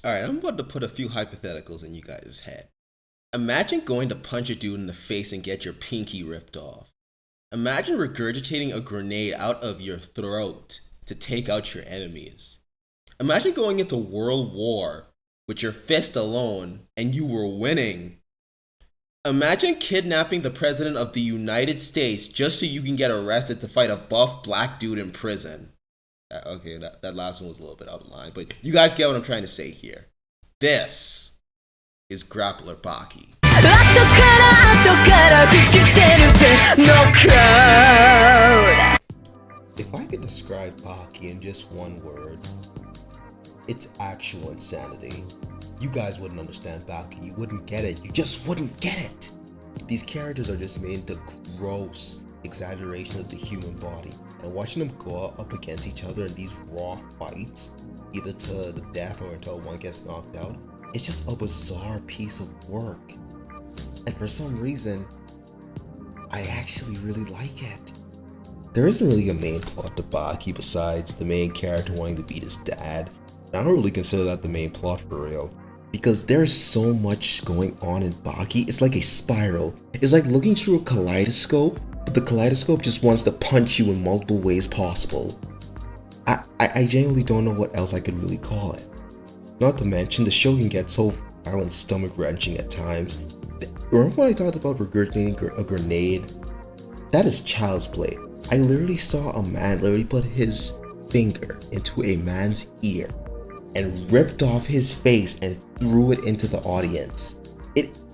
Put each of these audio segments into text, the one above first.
Alright, I'm about to put a few hypotheticals in you guys' head. Imagine going to punch a dude in the face and get your pinky ripped off. Imagine regurgitating a grenade out of your throat to take out your enemies. Imagine going into World War with your fist alone and you were winning. Imagine kidnapping the President of the United States just so you can get arrested to fight a buff black dude in prison. Okay, that last one was a little bit out of line, but you guys get what I'm trying to say here. This is Grappler Baki. If I could describe Baki in just one word, it's actual insanity. You guys wouldn't understand Baki, you wouldn't get it, you just wouldn't get it. These characters are just made into gross exaggeration of the human body, and watching them go up against each other in these raw fights, either to the death or until one gets knocked out, it's just a bizarre piece of work. And for some reason, I actually really like it. There isn't really a main plot to Baki besides the main character wanting to beat his dad. And I don't really consider that the main plot for real, because there's so much going on in Baki. It's like a spiral. It's like looking through a kaleidoscope, but the kaleidoscope just wants to punch you in multiple ways possible. I genuinely don't know what else I could really call it. Not to mention, the show can get so violent, stomach wrenching at times. Remember when I talked about regurgitating a grenade? That is child's play. I literally saw a man literally put his finger into a man's ear and ripped off his face and threw it into the audience.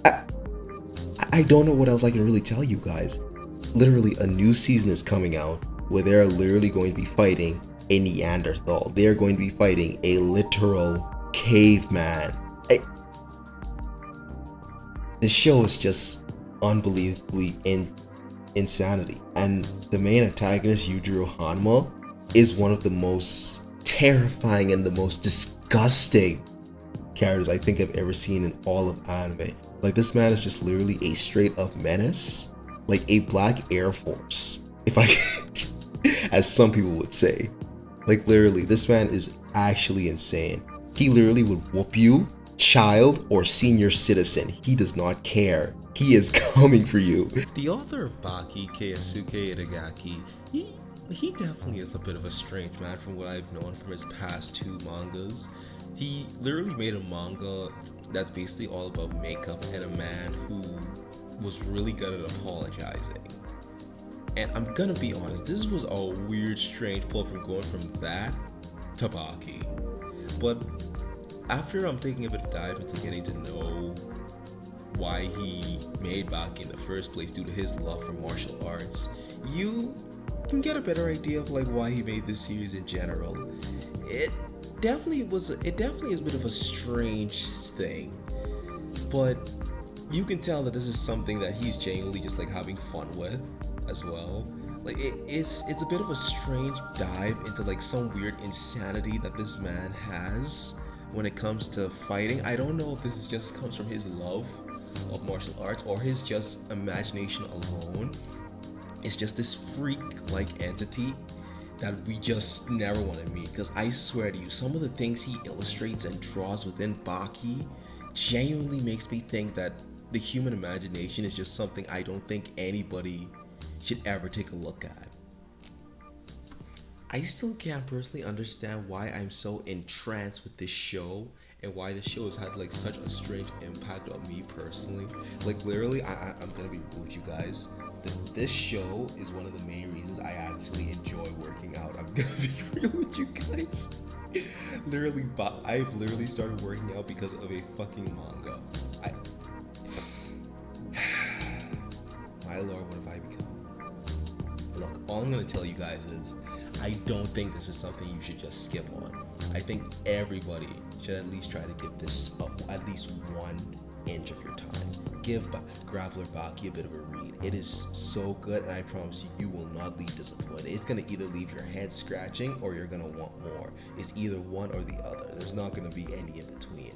I don't know what else I can really tell you guys. Literally, a new season is coming out where they're literally going to be fighting a Neanderthal. They're going to be fighting a literal caveman. This show is just unbelievably insanity. And the main antagonist, Yujiro Hanma, is one of the most terrifying and the most disgusting characters I think I've ever seen in all of anime. Like, this man is just literally a straight up menace, like a black Air Force, if I as some people would say. Like, literally, this man is actually insane. He literally would whoop you, child or senior citizen. He does not care. He is coming for you. The author of Baki, Keisuke Itagaki, he definitely is a bit of a strange man from what I've known from his past two mangas. He literally made a manga that's basically all about makeup and a man who was really good at apologizing. And I'm gonna be honest, this was a weird, strange pull from going from that to Baki. But after I'm taking a bit of dive into getting to know why he made Baki in the first place due to his love for martial arts, you can get a better idea of like why he made this series in general. It definitely is a bit of a strange thing, but you can tell that this is something that he's genuinely just like having fun with as well. Like it's a bit of a strange dive into like some weird insanity that this man has when it comes to fighting. I don't know if this just comes from his love of martial arts or his just imagination alone. It's just this freak-like entity that we just never want to meet, because I swear to you, some of the things he illustrates and draws within Baki genuinely makes me think that the human imagination is just something I don't think anybody should ever take a look at. I still can't personally understand why I'm so entranced with this show and why this show has had like such a strange impact on me personally. Like, literally, I'm gonna be real with you guys. This show is one of the main reasons I actually enjoy working out. I'm gonna be real with you guys. Literally, I've literally started working out because of a fucking manga. My lord, what have I become? Look, all I'm gonna tell you guys is, I don't think this is something you should just skip on. I think everybody should at least try to give this at least 1 inch of your time. Give Grappler Baki a bit of a read. It is so good, and I promise you, you will not leave disappointed. It's gonna either leave your head scratching or you're gonna want more. It's either one or the other. There's not gonna be any in between.